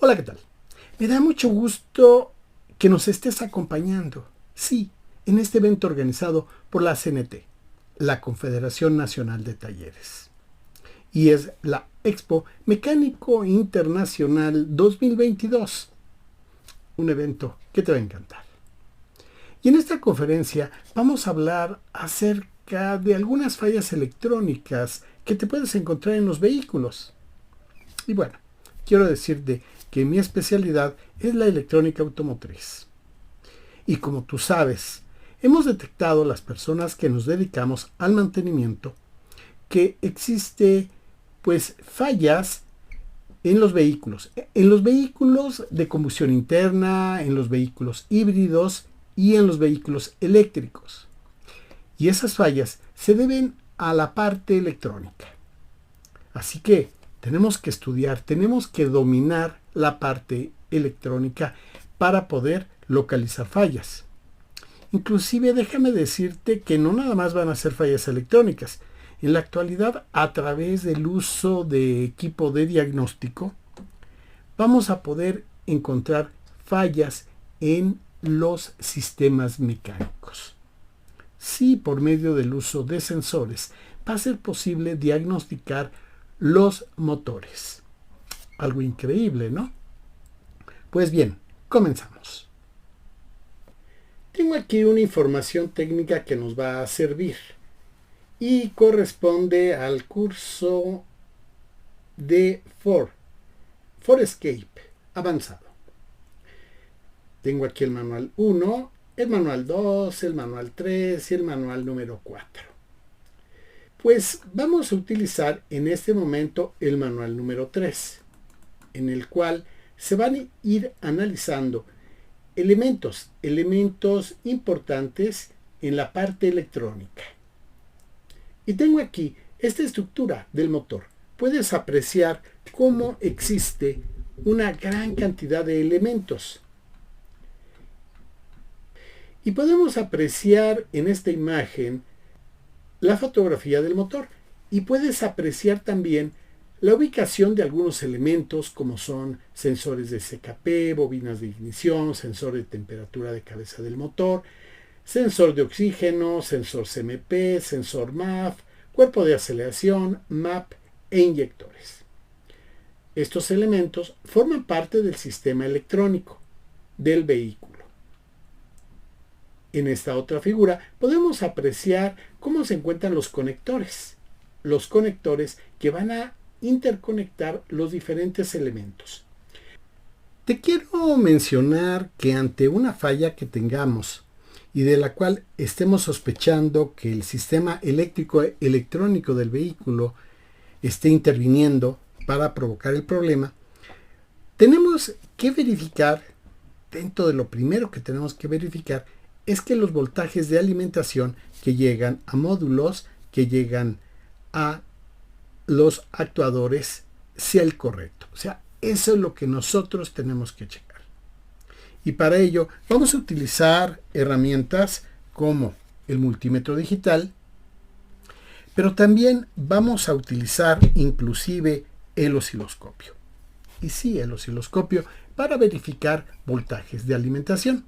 Hola, ¿qué tal? Me da mucho gusto que nos estés acompañando, sí, en este evento organizado por la CNT, la Confederación Nacional de Talleres. Y es la Expo Mecánico Internacional 2022, un evento que te va a encantar. Y en esta conferencia vamos a hablar acerca de algunas fallas electrónicas que te puedes encontrar en los vehículos. Y bueno, quiero decirte que mi especialidad es la electrónica automotriz. Y como tú sabes, hemos detectado las personas que nos dedicamos al mantenimiento que existe pues fallas en los vehículos de combustión interna, en los vehículos híbridos y en los vehículos eléctricos. Y esas fallas se deben a la parte electrónica. Así que tenemos que estudiar, tenemos que dominar la parte electrónica para poder localizar fallas. Inclusive déjame decirte que no nada más van a ser fallas electrónicas. En la actualidad, a través del uso de equipo de diagnóstico, vamos a poder encontrar fallas en los sistemas mecánicos. Sí, por medio del uso de sensores va a ser posible diagnosticar los motores. Algo increíble, ¿no? Pues bien, comenzamos. Tengo aquí una información técnica que nos va a servir y corresponde al curso de Forescape avanzado. Tengo aquí el manual 1, el manual 2, el manual 3 y el manual número 4. Pues vamos a utilizar en este momento el manual número 3, en el cual se van a ir analizando elementos importantes en la parte electrónica. Y tengo aquí esta estructura del motor. Puedes apreciar cómo existe una gran cantidad de elementos. Y podemos apreciar en esta imagen la fotografía del motor. Y puedes apreciar también la ubicación de algunos elementos como son sensores de CKP, bobinas de ignición, sensor de temperatura de cabeza del motor, sensor de oxígeno, sensor CMP, sensor MAF, cuerpo de aceleración, MAP e inyectores. Estos elementos forman parte del sistema electrónico del vehículo. En esta otra figura podemos apreciar cómo se encuentran los conectores que van a interconectar los diferentes elementos. Te quiero mencionar que ante una falla que tengamos y de la cual estemos sospechando que el sistema eléctrico electrónico del vehículo esté interviniendo para provocar el problema, tenemos que verificar, dentro de lo primero que tenemos que verificar, es que los voltajes de alimentación que llegan a módulos, que llegan a los actuadores, sea el correcto. O sea, eso es lo que nosotros tenemos que checar. Y para ello vamos a utilizar herramientas como el multímetro digital, pero también vamos a utilizar inclusive el osciloscopio. Y sí, el osciloscopio para verificar voltajes de alimentación.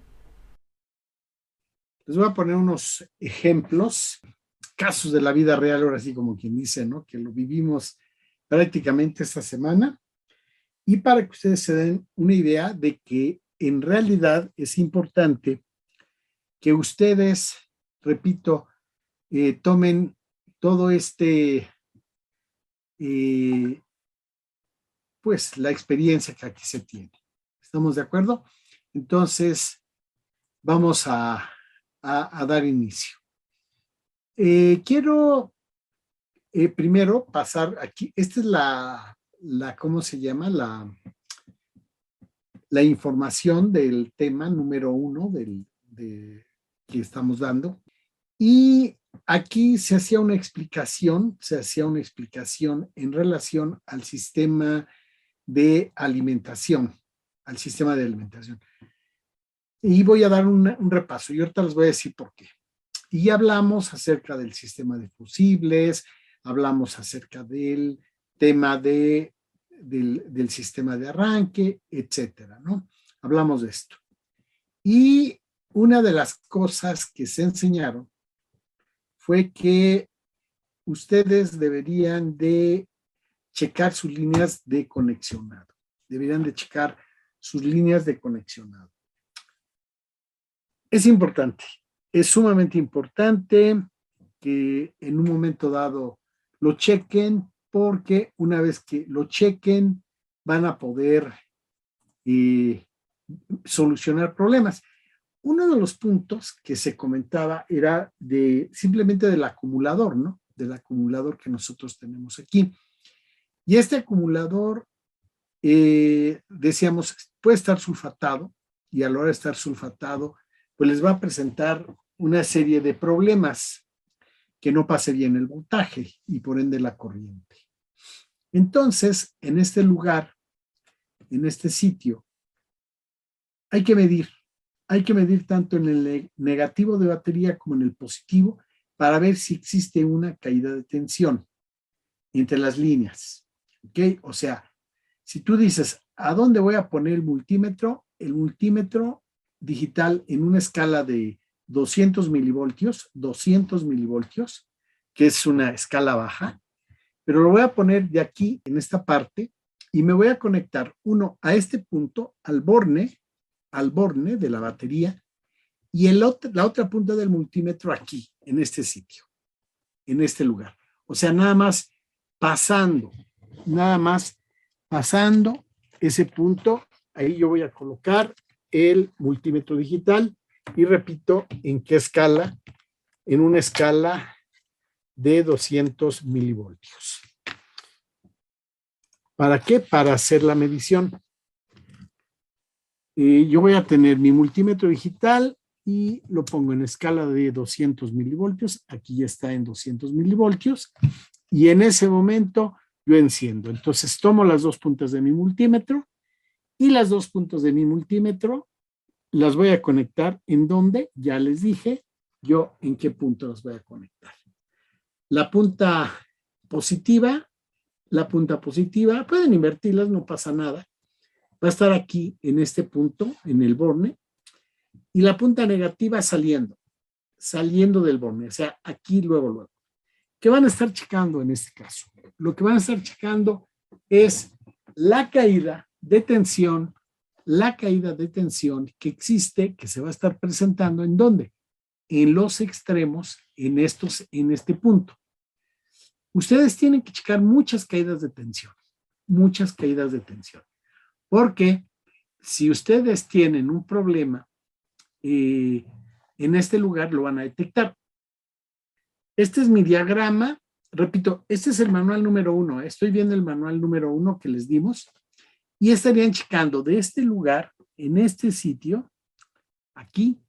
Les voy a poner unos ejemplos, casos de la vida real, ahora sí como quien dice, ¿no? Que lo vivimos prácticamente esta semana. Y para que ustedes se den una idea de que en realidad es importante que ustedes, repito, tomen todo pues la experiencia que aquí se tiene. ¿Estamos de acuerdo? Entonces, vamos a dar inicio. Quiero primero pasar aquí, esta es ¿cómo se llama? La información del tema número 1 que estamos dando. Y aquí se hacía una explicación en relación al sistema de alimentación, Y voy a dar un repaso y ahorita les voy a decir por qué. Y hablamos acerca del sistema de fusibles, hablamos acerca del tema de del sistema de arranque, etcétera, ¿no? Hablamos de esto. Y una de las cosas que se enseñaron fue que ustedes deberían de checar sus líneas de conexionado. Deberían de checar sus líneas de conexionado. Es importante, es sumamente importante que en un momento dado lo chequen, porque una vez que lo chequen van a poder solucionar problemas. Uno de los puntos que se comentaba era simplemente del acumulador, ¿no? Del acumulador que nosotros tenemos aquí. Y este acumulador, decíamos, puede estar sulfatado, y a la hora de estar sulfatado, pues les va a presentar una serie de problemas, que no pase bien el voltaje y por ende la corriente. Entonces, en este lugar, en este sitio, hay que medir tanto en el negativo de batería como en el positivo para ver si existe una caída de tensión entre las líneas. ¿Ok? O sea, si tú dices, ¿a dónde voy a poner el multímetro? El multímetro digital en una escala de 200 milivoltios, que es una escala baja, pero lo voy a poner de aquí, en esta parte, y me voy a conectar uno a este punto, al borne de la batería, y la otra punta del multímetro aquí, en este sitio, en este lugar. O sea, nada más pasando ese punto, ahí yo voy a colocar el multímetro digital, y repito, ¿en qué escala? En una escala de 200 milivoltios. ¿Para qué? Para hacer la medición. Yo voy a tener mi multímetro digital y lo pongo en escala de 200 milivoltios. Aquí ya está en 200 milivoltios. Y en ese momento yo enciendo. Entonces tomo las dos puntas de mi multímetro, y las dos puntas de mi multímetro las voy a conectar en donde, ya les dije yo en qué punto las voy a conectar. La punta positiva, pueden invertirlas, no pasa nada. Va a estar aquí en este punto, en el borne, y la punta negativa saliendo del borne, o sea, aquí luego. ¿Qué van a estar checando en este caso? Lo que van a estar checando es la caída de tensión que existe, que se va a estar presentando, ¿en dónde? En los extremos, en este punto. Ustedes tienen que checar muchas caídas de tensión, porque si ustedes tienen un problema en este lugar, lo van a detectar. Este es mi diagrama. Repito, este es el manual número 1. Estoy viendo el manual número 1 que les dimos, y estarían checando de este lugar, en este sitio, aquí.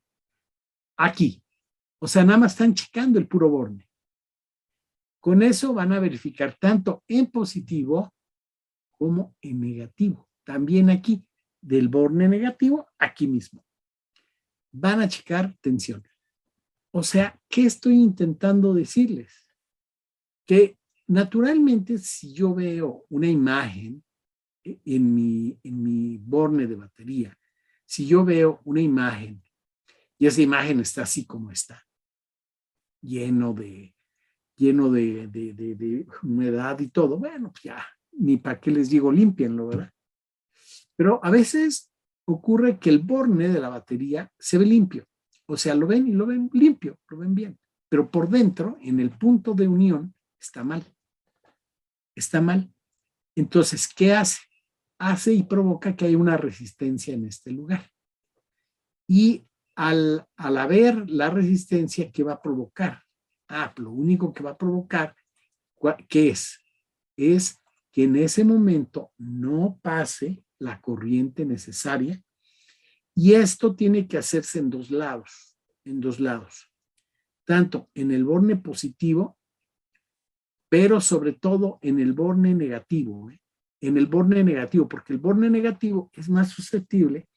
O sea, nada más están checando el puro borne. Con eso van a verificar tanto en positivo como en negativo. También aquí, del borne negativo, aquí mismo. Van a checar tensión. O sea, ¿qué estoy intentando decirles? Que naturalmente, si yo veo una imagen en mi borne de batería, si yo veo una imagen y esa imagen está así como está, lleno de humedad y todo, bueno, pues ya, ni para qué les digo, límpienlo, ¿verdad? Pero a veces ocurre que el borne de la batería se ve limpio, o sea, lo ven limpio, lo ven bien, pero por dentro, en el punto de unión, está mal. Entonces, ¿qué hace? Hace y provoca que haya una resistencia en este lugar. Y al haber la resistencia, ¿qué va a provocar? Lo único que va a provocar, ¿qué es? Es que en ese momento no pase la corriente necesaria, y esto tiene que hacerse en dos lados, tanto en el borne positivo, pero sobre todo en el borne negativo, porque el borne negativo es más susceptible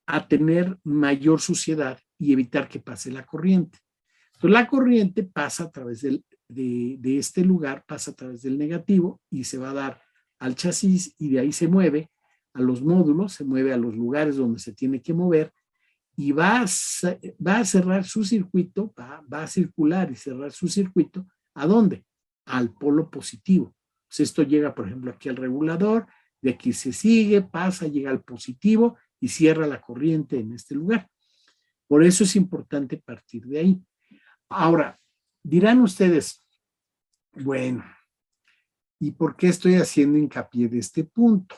a tener mayor suciedad y evitar que pase la corriente. Entonces la corriente pasa a través de este lugar, pasa a través del negativo y se va a dar al chasis y de ahí se mueve a los módulos, se mueve a los lugares donde se tiene que mover y va a cerrar su circuito, va a circular y cerrar su circuito. ¿A dónde? Al polo positivo. Pues esto llega, por ejemplo, aquí al regulador, de aquí se sigue, pasa, llega al positivo y cierra la corriente en este lugar. Por eso es importante partir de ahí. Ahora, dirán ustedes, bueno, ¿y por qué estoy haciendo hincapié de este punto?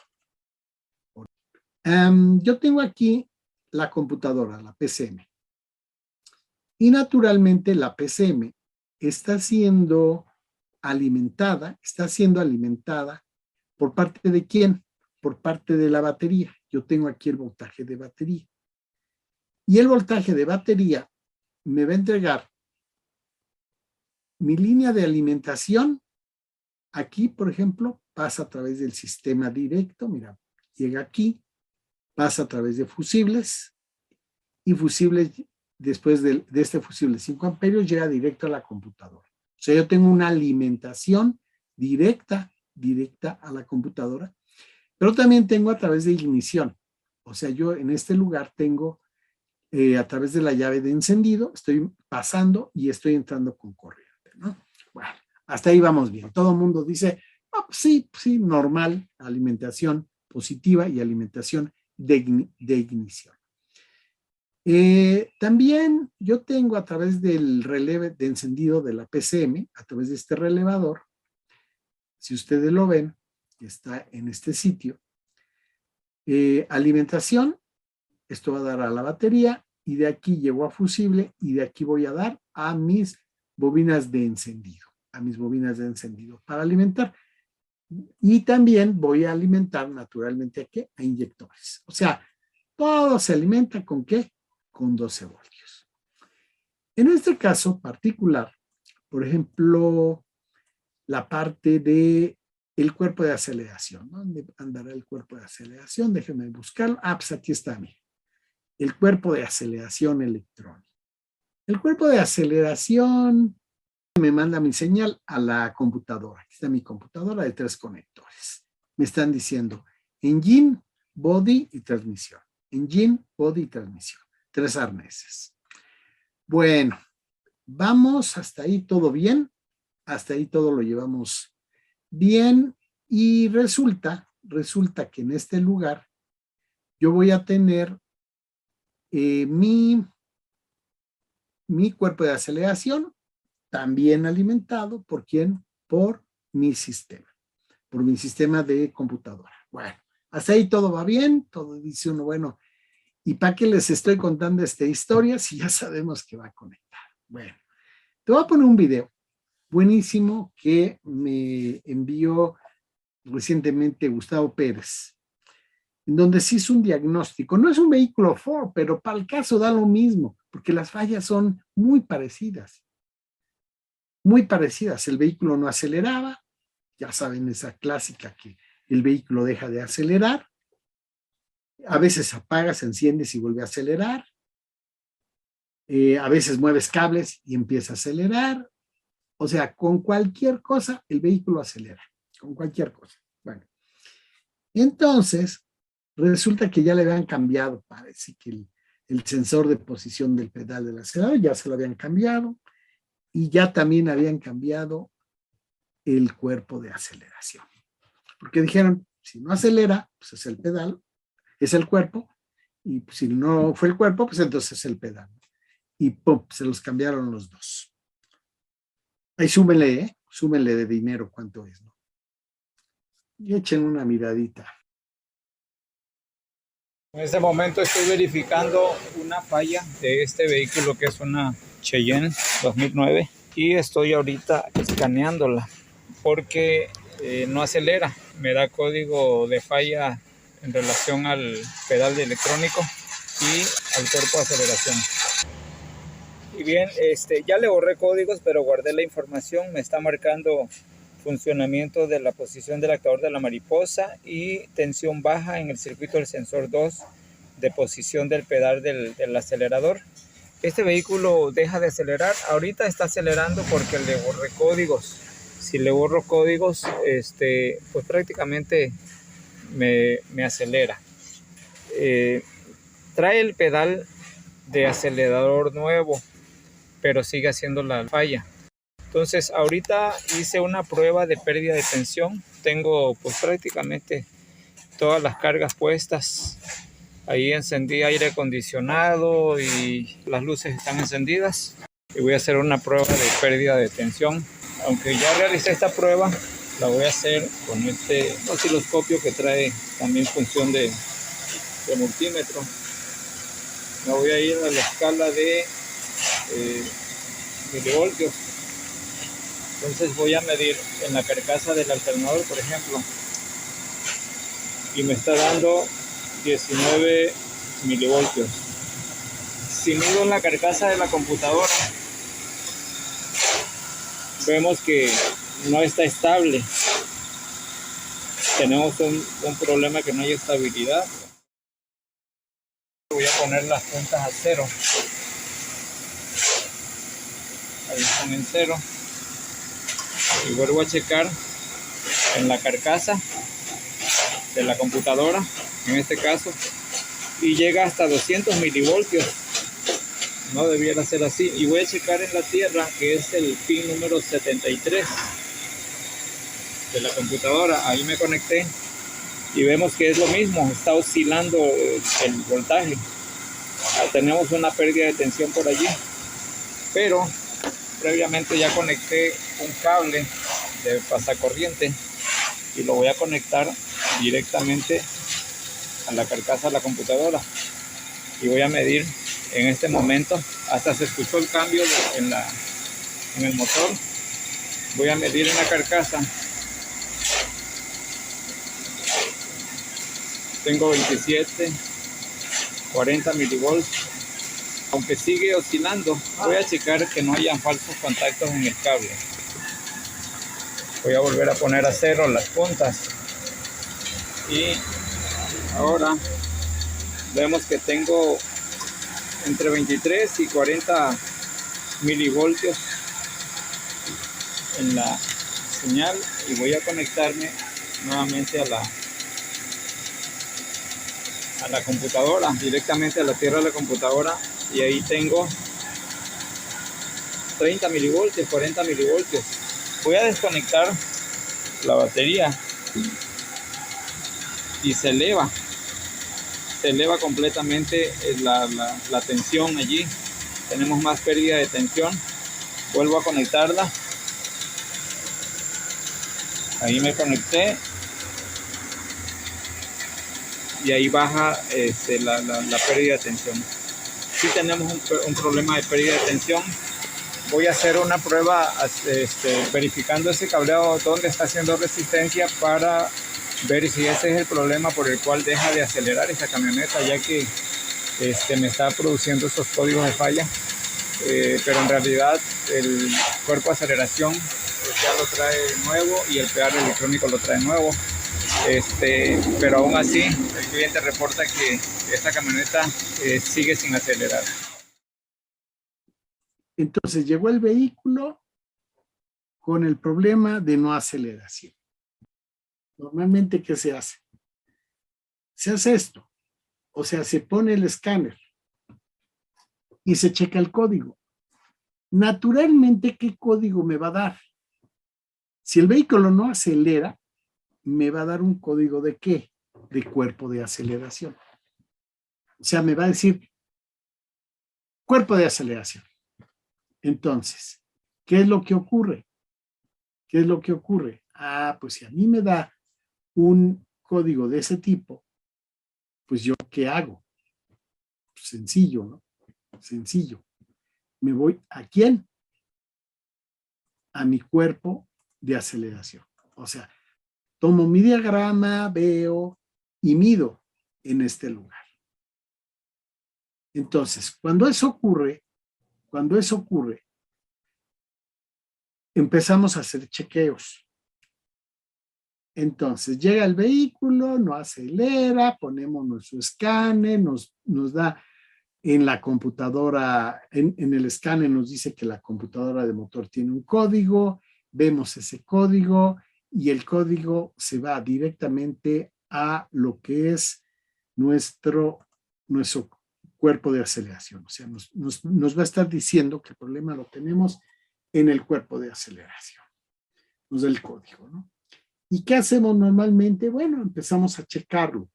Yo tengo aquí la computadora, la PCM. Y naturalmente la PCM está siendo alimentada ¿por parte de quién? Por parte de la batería. Yo tengo aquí el voltaje de batería. Y el voltaje de batería me va a entregar mi línea de alimentación. Aquí, por ejemplo, pasa a través del sistema directo. Mira, llega aquí, pasa a través de fusibles y fusibles, después de este fusible 5 amperios, llega directo a la computadora. O sea, yo tengo una alimentación directa a la computadora, pero también tengo a través de ignición. O sea, yo en este lugar tengo a través de la llave de encendido, estoy pasando y estoy entrando con corriente, ¿no? Bueno, hasta ahí vamos bien. Todo el mundo dice, oh, sí, normal, alimentación positiva y alimentación de ignición. También yo tengo a través del releve de encendido de la PCM, a través de este relevador, si ustedes lo ven, está en este sitio, alimentación, esto va a dar a la batería y de aquí llego a fusible y de aquí voy a dar a mis bobinas de encendido, para alimentar. Y también voy a alimentar naturalmente ¿a qué? A inyectores. O sea, todo se alimenta ¿con qué? Con 12 voltios. En este caso particular, por ejemplo, la parte de el cuerpo de aceleración. ¿Dónde andará el cuerpo de aceleración? Déjenme buscarlo. Pues aquí está, mire. El cuerpo de aceleración electrónica. El cuerpo de aceleración me manda mi señal a la computadora. Aquí está mi computadora de 3 conectores. Me están diciendo engine, body y transmisión. Engine, body y transmisión. 3 arneses. Bueno, vamos hasta ahí todo bien. Hasta ahí todo lo llevamos bien. Y resulta que en este lugar yo voy a tener mi cuerpo de aceleración también alimentado, ¿por quién? Por mi sistema de computadora. Bueno, hasta ahí todo va bien, todo dice uno, bueno, ¿y para qué les estoy contando esta historia si ya sabemos que va a conectar? Bueno, te voy a poner un video buenísimo que me envió recientemente Gustavo Pérez, en donde se hizo un diagnóstico. No es un vehículo Ford, pero para el caso da lo mismo, porque las fallas son muy parecidas. Muy parecidas. El vehículo no aceleraba, ya saben esa clásica que el vehículo deja de acelerar, a veces apaga, se enciende y vuelve a acelerar, a veces mueves cables y empieza a acelerar. O sea, con cualquier cosa el vehículo acelera, con cualquier cosa. Bueno, entonces resulta que ya le habían cambiado, parece que el sensor de posición del pedal del acelerador ya se lo habían cambiado y ya también habían cambiado el cuerpo de aceleración. Porque dijeron, si no acelera, pues es el pedal, es el cuerpo, y pues si no fue el cuerpo, pues entonces es el pedal. Y ¡pum! Se los cambiaron los dos. Ahí súmenle de dinero cuánto es, ¿no? Y echen una miradita. En este momento estoy verificando una falla de este vehículo que es una Cheyenne 2009 y estoy ahorita escaneándola porque no acelera, me da código de falla en relación al pedal de electrónico y al cuerpo de aceleración. Y bien, ya le borré códigos, pero guardé la información. Me está marcando funcionamiento de la posición del actuador de la mariposa y tensión baja en el circuito del sensor 2 de posición del pedal del acelerador. Este vehículo deja de acelerar. Ahorita está acelerando porque le borré códigos. si le borro códigos, pues prácticamente me acelera. Trae el pedal de acelerador nuevo, pero sigue haciendo la falla. Entonces ahorita hice una prueba de pérdida de tensión. Tengo pues prácticamente todas las cargas puestas. Ahí encendí aire acondicionado y las luces están encendidas. Y voy a hacer una prueba de pérdida de tensión. Aunque ya realicé esta prueba, la voy a hacer con este osciloscopio que trae también función de multímetro. Me voy a ir a la escala de milivoltios. Entonces voy a medir en la carcasa del alternador, por ejemplo, y me está dando 19 milivoltios. Si mido en la carcasa de la computadora, vemos que no está estable. Tenemos un problema, que no hay estabilidad. Voy a poner las puntas a 0. Ahí están en 0. Y vuelvo a checar en la carcasa de la computadora, en este caso, y llega hasta 200 milivoltios. No debiera ser así. Y voy a checar en la tierra, que es el pin número 73 de la computadora. Ahí me conecté y vemos que es lo mismo, está oscilando el voltaje. Tenemos una pérdida de tensión por allí, pero previamente ya conecté un cable de pasacorriente y lo voy a conectar directamente a la carcasa de la computadora y voy a medir en este momento. Hasta se escuchó el cambio en el motor. Voy a medir en la carcasa. Tengo 27, 40 milivolts. Aunque sigue oscilando, voy a checar que no hayan falsos contactos en el cable. Voy a volver a poner a 0 las puntas. Y ahora vemos que tengo entre 23 y 40 milivoltios en la señal, y voy a conectarme nuevamente a la computadora, directamente a la tierra de la computadora, y ahí tengo 30 milivoltios, 40 milivoltios. Voy a desconectar la batería y se eleva completamente la tensión allí. Tenemos más pérdida de tensión. Vuelvo a conectarla. Ahí me conecté y ahí baja la pérdida de tensión. Si tenemos un problema de pérdida de tensión, voy a hacer una prueba verificando ese cableado donde está haciendo resistencia, para ver si ese es el problema por el cual deja de acelerar esta camioneta, ya que me está produciendo esos códigos de falla. Pero en realidad el cuerpo de aceleración pues ya lo trae nuevo y el pedal electrónico lo trae nuevo. Pero aún así el cliente reporta que esta camioneta sigue sin acelerar. Entonces llegó el vehículo con el problema de no aceleración. Normalmente, ¿qué se hace? Se hace esto. O sea, se pone el escáner y se checa el código. Naturalmente, ¿qué código me va a dar? Si el vehículo no acelera, me va a dar un código ¿de qué? De cuerpo de aceleración. O sea, me va a decir cuerpo de aceleración. Entonces, ¿qué es lo que ocurre? ¿Qué es lo que ocurre? Pues si a mí me da un código de ese tipo, pues yo, ¿qué hago? Sencillo, ¿no? Sencillo. Me voy ¿a quién? A mi cuerpo de aceleración. O sea, tomo mi diagrama, veo y mido en este lugar. Entonces, cuando eso ocurre, empezamos a hacer chequeos. Entonces, llega el vehículo, no acelera, ponemos nuestro escáner, nos da en la computadora, en el escáner nos dice que la computadora de motor tiene un código, vemos ese código y el código se va directamente a lo que es nuestro cuerpo de aceleración. O sea, nos va a estar diciendo que el problema lo tenemos en el cuerpo de aceleración. Nos da el código, ¿no? ¿Y qué hacemos normalmente? Bueno, empezamos a checarlo.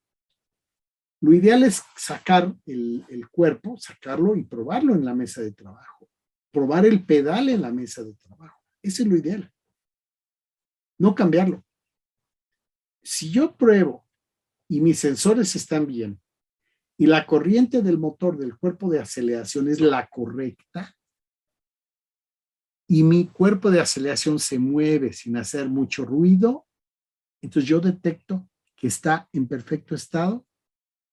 Lo ideal es sacar el cuerpo, sacarlo y probarlo en la mesa de trabajo. Probar el pedal en la mesa de trabajo. Ese es lo ideal. No cambiarlo. Si yo pruebo y mis sensores están bien y la corriente del motor del cuerpo de aceleración es la correcta y mi cuerpo de aceleración se mueve sin hacer mucho ruido, entonces yo detecto que está en perfecto estado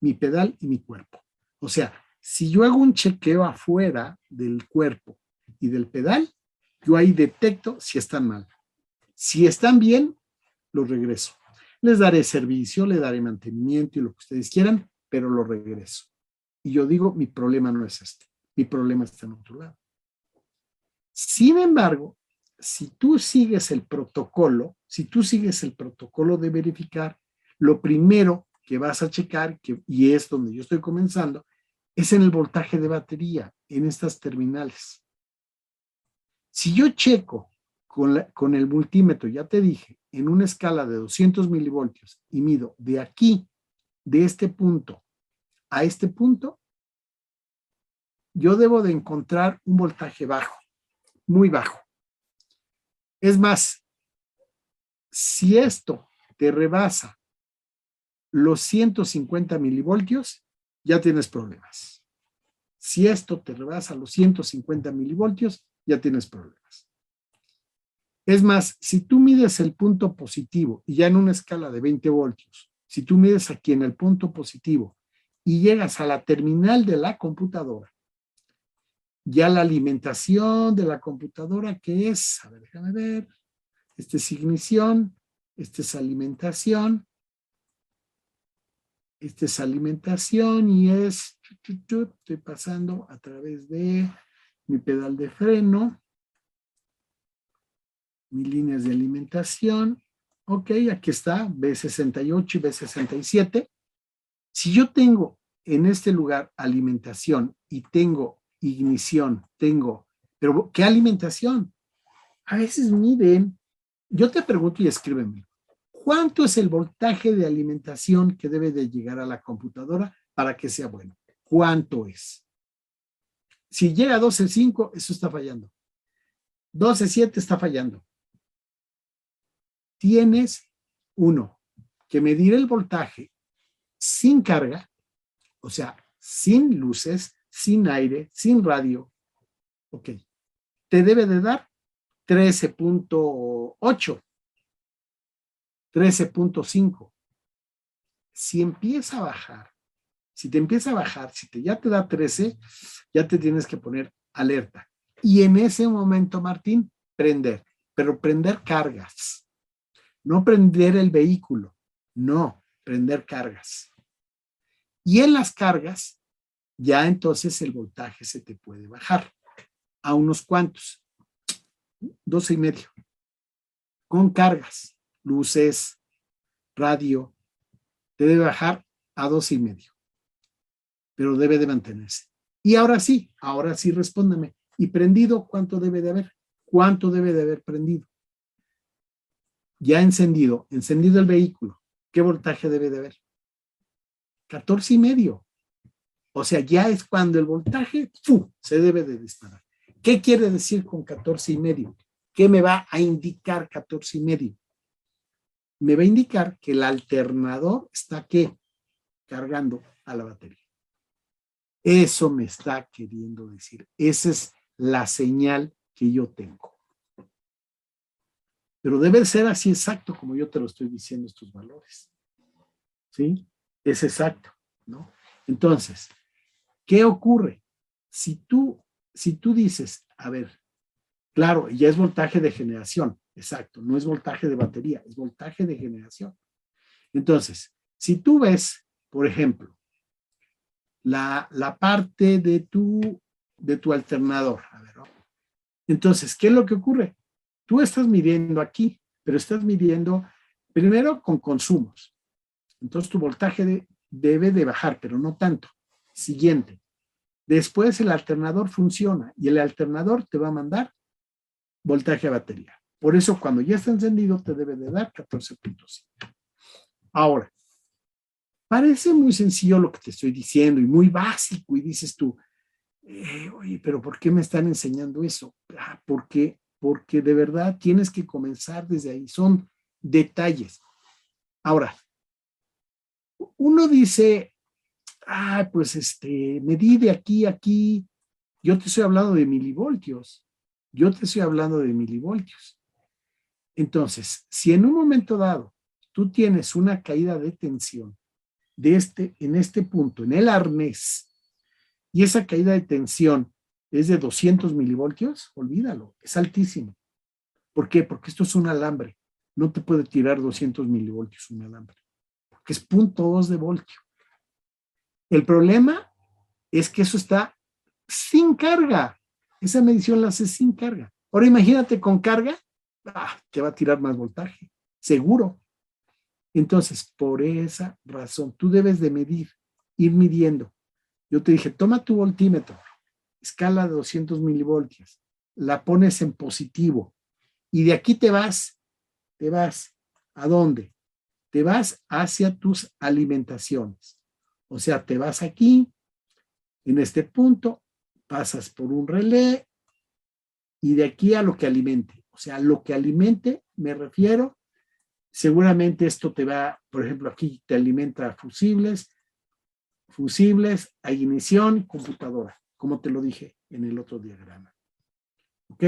mi pedal y mi cuerpo. O sea, si yo hago un chequeo afuera del cuerpo y del pedal, yo ahí detecto si están mal. Si están bien, los regreso. Les daré servicio, les daré mantenimiento y lo que ustedes quieran, pero lo regreso. Y yo digo, mi problema no es este, mi problema está en otro lado. Sin embargo, si tú sigues el protocolo de verificar, lo primero que vas a checar, y es donde yo estoy comenzando, es en el voltaje de batería, en estas terminales. Si yo checo con el multímetro, ya te dije, en una escala de 200 milivoltios y mido de aquí, de este punto a este punto, yo debo de encontrar un voltaje bajo, muy bajo. Es más, si esto te rebasa los 150 milivoltios, ya tienes problemas. Si esto te rebasa los 150 milivoltios, ya tienes problemas. Es más, si tú mides el punto positivo y ya en una escala de 20 voltios, si tú mides aquí en el punto positivo y llegas a la terminal de la computadora, ya la alimentación de la computadora, ¿qué es? A ver, déjame ver. Este es ignición, este es alimentación, y es, estoy pasando a través de mi pedal de freno, mis líneas de alimentación. Ok, aquí está, B68 y B67. Si yo tengo en este lugar alimentación y tengo ignición, pero ¿qué alimentación? A veces miden, yo te pregunto y escríbeme, ¿cuánto es el voltaje de alimentación que debe de llegar a la computadora para que sea bueno? ¿Cuánto es? Si llega a 12.5, eso está fallando. 12.7 está fallando. Tienes, uno, que medir el voltaje sin carga, o sea, sin luces, sin aire, sin radio. Ok. Te debe de dar 13.8, 13.5. Si empieza a bajar, si ya te da 13, ya te tienes que poner alerta. Y en ese momento, Martín, prender, pero prender cargas. No prender el vehículo, no, prender cargas. Y en las cargas, ya entonces el voltaje se te puede bajar a unos cuantos, 12.5. Con cargas, luces, radio, te debe bajar a 12.5. Pero debe de mantenerse. Y ahora sí, respóndeme. ¿Y prendido cuánto debe de haber? ¿Cuánto debe de haber prendido? Ya encendido el vehículo, ¿qué voltaje debe de haber? 14.5. O sea, ya es cuando el voltaje se debe de disparar. ¿Qué quiere decir con 14.5? ¿Qué me va a indicar 14.5? Me va a indicar que el alternador está ¿qué? Cargando a la batería. Eso me está queriendo decir. Esa es la señal que yo tengo. Pero debe ser así exacto como yo te lo estoy diciendo estos valores. ¿Sí? Es exacto, ¿no? Entonces, ¿qué ocurre? Si tú dices, a ver, claro, ya es voltaje de generación, exacto, no es voltaje de batería, es voltaje de generación. Entonces, si tú ves, por ejemplo, la parte de tu alternador, a ver, ¿no? Entonces, ¿qué es lo que ocurre? tú estás midiendo aquí, pero estás midiendo primero con consumos. Entonces tu voltaje debe de bajar, pero no tanto. Siguiente. Después el alternador funciona y el alternador te va a mandar voltaje a batería. Por eso cuando ya está encendido te debe de dar 14.5. Ahora, parece muy sencillo lo que te estoy diciendo y muy básico y dices tú, oye, pero ¿por qué me están enseñando eso? Porque de verdad tienes que comenzar desde ahí. Son detalles. Ahora, uno dice, pues medí de aquí a aquí. Yo te estoy hablando de milivoltios. Entonces, si en un momento dado tú tienes una caída de tensión en este punto, en el arnés, y esa caída de tensión es de 200 milivoltios, olvídalo, es altísimo. ¿Por qué? Porque esto es un alambre. No te puede tirar 200 milivoltios un alambre, porque es 0.2 de voltio. El problema es que eso está sin carga. Esa medición la hace sin carga. Ahora imagínate con carga, te va a tirar más voltaje, seguro. Entonces, por esa razón, tú debes de ir midiendo. Yo te dije, toma tu voltímetro, escala de 200 milivoltios, la pones en positivo y de aquí te vas, ¿a dónde? Te vas hacia tus alimentaciones. O sea, te vas aquí, en este punto, pasas por un relé y de aquí a lo que alimente. O sea, lo que alimente, me refiero, seguramente esto te va, por ejemplo, aquí te alimenta fusibles, a ignición, computadora, como te lo dije en el otro diagrama. ¿Ok?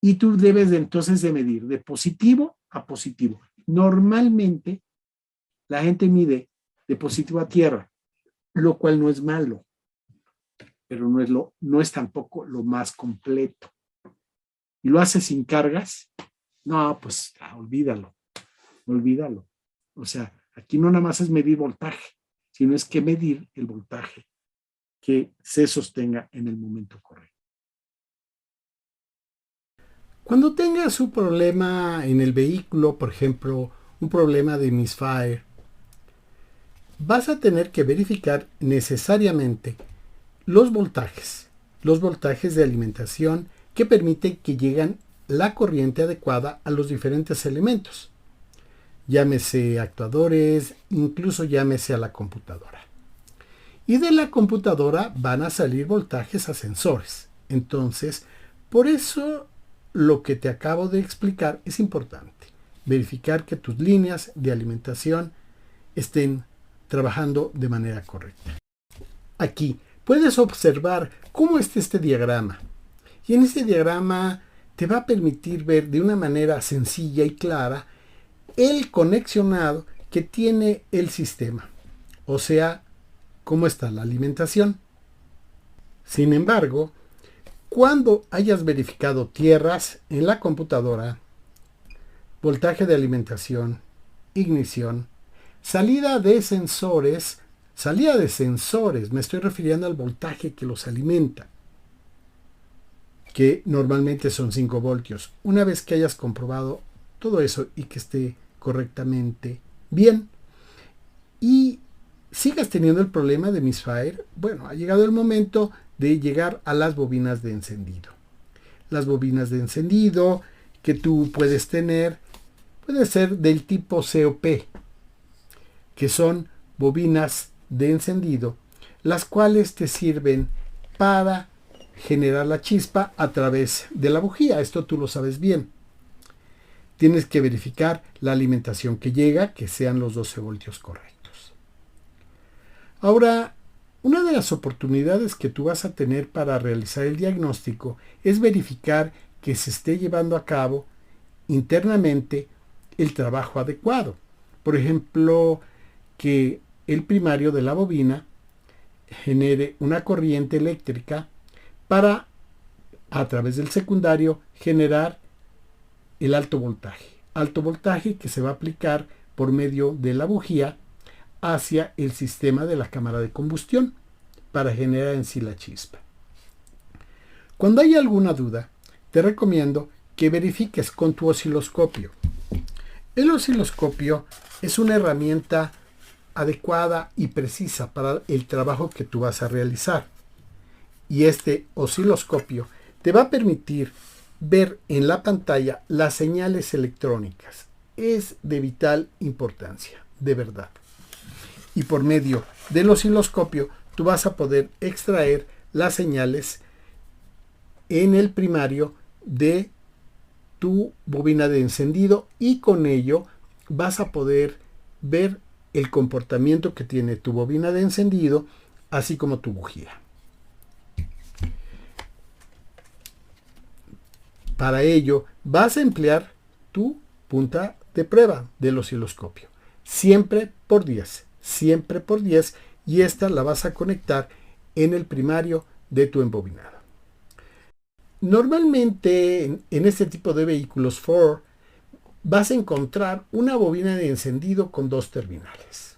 Y tú debes entonces de medir de positivo a positivo. Normalmente la gente mide de positivo a tierra, lo cual no es malo, pero no es tampoco lo más completo. Y lo haces sin cargas, no, pues olvídalo. O sea, aquí no nada más es medir voltaje, sino es que medir el voltaje que se sostenga en el momento correcto. Cuando tengas un problema en el vehículo, por ejemplo, un problema de misfire, vas a tener que verificar necesariamente los voltajes de alimentación que permiten que lleguen la corriente adecuada a los diferentes elementos. Llámese actuadores, incluso llámese a la computadora. Y de la computadora van a salir voltajes a sensores. Entonces, por eso lo que te acabo de explicar es importante. Verificar que tus líneas de alimentación estén trabajando de manera correcta. Aquí puedes observar cómo está este diagrama. Y en este diagrama te va a permitir ver de una manera sencilla y clara el conexionado que tiene el sistema. O sea, cómo está la alimentación. Sin embargo, cuando hayas verificado tierras en la computadora, voltaje de alimentación, ignición, salida de sensores, me estoy refiriendo al voltaje que los alimenta, que normalmente son 5 voltios. Una vez que hayas comprobado todo eso y que esté correctamente bien y sigas teniendo el problema de misfire, bueno, ha llegado el momento de llegar a las bobinas de encendido. Las bobinas de encendido que tú puedes tener puede ser del tipo COP, que son bobinas de encendido, las cuales te sirven para generar la chispa a través de la bujía. Esto tú lo sabes bien. Tienes que verificar la alimentación que llega, que sean los 12 voltios correctos. Ahora, una de las oportunidades que tú vas a tener para realizar el diagnóstico es verificar que se esté llevando a cabo internamente el trabajo adecuado. Por ejemplo, que el primario de la bobina genere una corriente eléctrica para, a través del secundario, generar el alto voltaje que se va a aplicar por medio de la bujía hacia el sistema de la cámara de combustión para generar en sí la chispa. Cuando hay alguna duda, te recomiendo que verifiques con tu osciloscopio. El osciloscopio es una herramienta adecuada y precisa para el trabajo que tú vas a realizar. Y este osciloscopio te va a permitir ver en la pantalla las señales electrónicas. Es de vital importancia, de verdad. Y por medio del osciloscopio tú vas a poder extraer las señales en el primario de tu bobina de encendido y con ello vas a poder ver el comportamiento que tiene tu bobina de encendido, así como tu bujía. Para ello vas a emplear tu punta de prueba del osciloscopio, siempre por 10, y esta la vas a conectar en el primario de tu embobinado. Normalmente en este tipo de vehículos Ford vas a encontrar una bobina de encendido con dos terminales.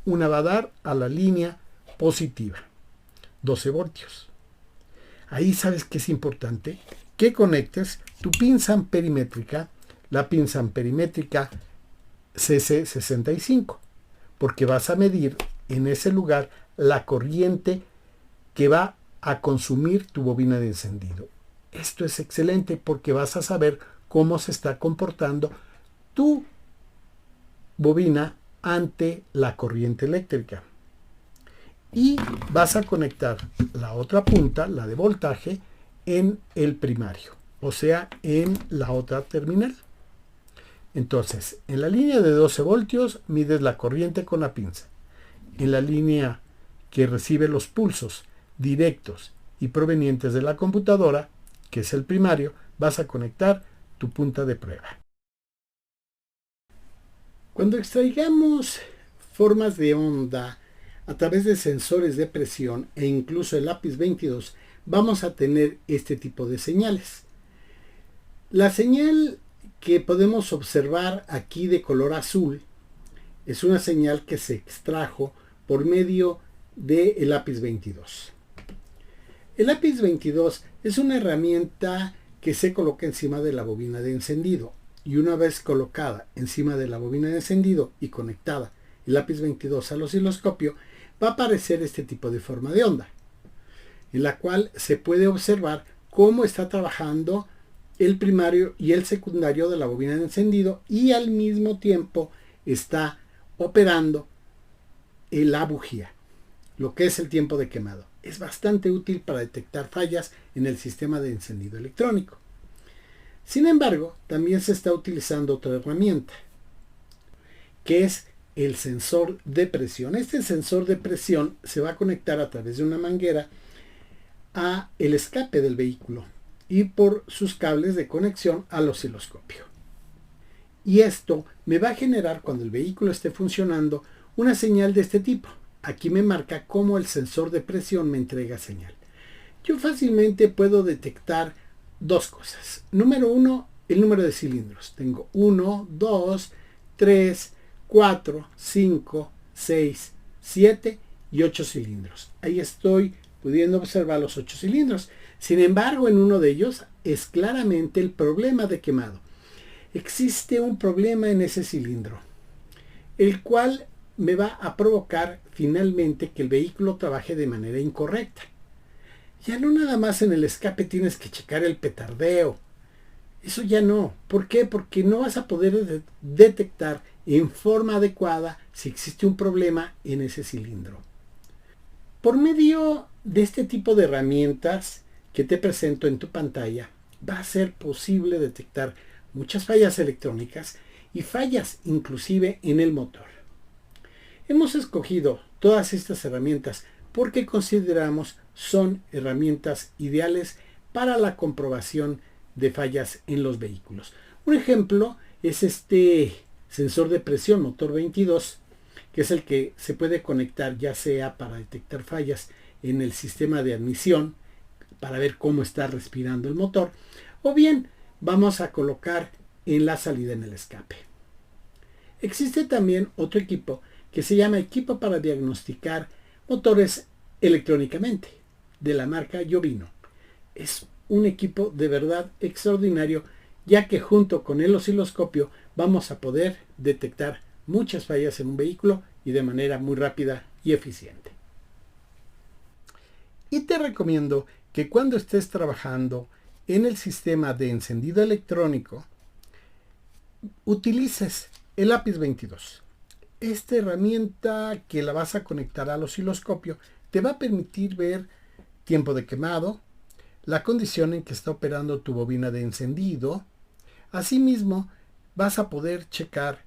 Una va a dar a la línea positiva, 12 voltios. Ahí sabes que es importante que conectes tu pinza amperimétrica, la pinza amperimétrica CC65, porque vas a medir en ese lugar la corriente que va a consumir tu bobina de encendido. Esto es excelente porque vas a saber cómo se está comportando tu bobina ante la corriente eléctrica. Y vas a conectar la otra punta, la de voltaje, en el primario, o sea, en la otra terminal. Entonces, en la línea de 12 voltios mides la corriente con la pinza. En la línea que recibe los pulsos directos y provenientes de la computadora, que es el primario, vas a conectar tu punta de prueba. Cuando extraigamos formas de onda a través de sensores de presión e incluso el lápiz 22, vamos a tener este tipo de señales. La señal que podemos observar aquí de color azul es una señal que se extrajo por medio del lápiz 22. El lápiz 22 es una herramienta que se coloca encima de la bobina de encendido y una vez colocada encima de la bobina de encendido y conectada el lápiz 22 al osciloscopio, va a aparecer este tipo de forma de onda, en la cual se puede observar cómo está trabajando el primario y el secundario de la bobina de encendido y al mismo tiempo está operando la bujía, lo que es el tiempo de quemado. Es bastante útil para detectar fallas en el sistema de encendido electrónico. Sin embargo, también se está utilizando otra herramienta, que es el sensor de presión. Este sensor de presión se va a conectar a través de una manguera a el escape del vehículo y por sus cables de conexión al osciloscopio. Y esto me va a generar, cuando el vehículo esté funcionando, una señal de este tipo. Aquí me marca cómo el sensor de presión me entrega señal. Yo fácilmente puedo detectar dos cosas. Número uno, el número de cilindros. Tengo 1, 2, 3, 4, 5, 6, 7 y 8 cilindros. Ahí estoy pudiendo observar los 8 cilindros. Sin embargo, en uno de ellos es claramente el problema de quemado. Existe un problema en ese cilindro, el cual me va a provocar finalmente que el vehículo trabaje de manera incorrecta. Ya no nada más en el escape tienes que checar el petardeo. Eso ya no. ¿Por qué? Porque no vas a poder detectar en forma adecuada si existe un problema en ese cilindro. Por medio de este tipo de herramientas que te presento en tu pantalla, va a ser posible detectar muchas fallas electrónicas y fallas inclusive en el motor. Hemos escogido todas estas herramientas porque consideramos son herramientas ideales para la comprobación de fallas en los vehículos. Un ejemplo es este sensor de presión motor 22, que es el que se puede conectar ya sea para detectar fallas en el sistema de admisión, para ver cómo está respirando el motor, o bien vamos a colocar en la salida en el escape. Existe también otro equipo que se llama equipo para diagnosticar motores electrónicamente, de la marca Jovino. Es un equipo de verdad extraordinario ya que junto con el osciloscopio vamos a poder detectar muchas fallas en un vehículo y de manera muy rápida y eficiente. Y te recomiendo que cuando estés trabajando en el sistema de encendido electrónico, utilices el lápiz 22. Esta herramienta que la vas a conectar al osciloscopio te va a permitir ver tiempo de quemado, la condición en que está operando tu bobina de encendido. Asimismo, vas a poder checar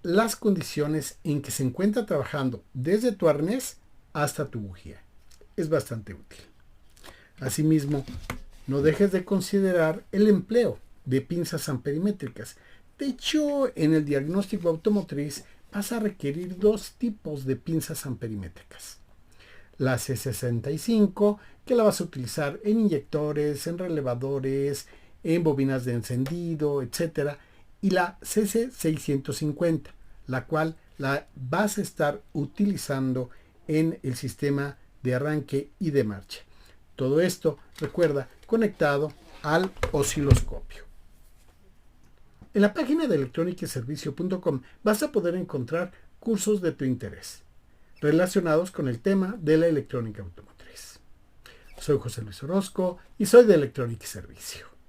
las condiciones en que se encuentra trabajando desde tu arnés hasta tu bujía. Es bastante útil. Asimismo, no dejes de considerar el empleo de pinzas amperimétricas. De hecho, en el diagnóstico automotriz vas a requerir dos tipos de pinzas amperimétricas. La C65, que la vas a utilizar en inyectores, en relevadores, en bobinas de encendido, etc. Y la CC650, la cual la vas a estar utilizando en el sistema de arranque y de marcha. Todo esto, recuerda, conectado al osciloscopio. En la página de electronicaservicio.com vas a poder encontrar cursos de tu interés relacionados con el tema de la electrónica automotriz. Soy José Luis Orozco y soy de Electrónica y Servicio.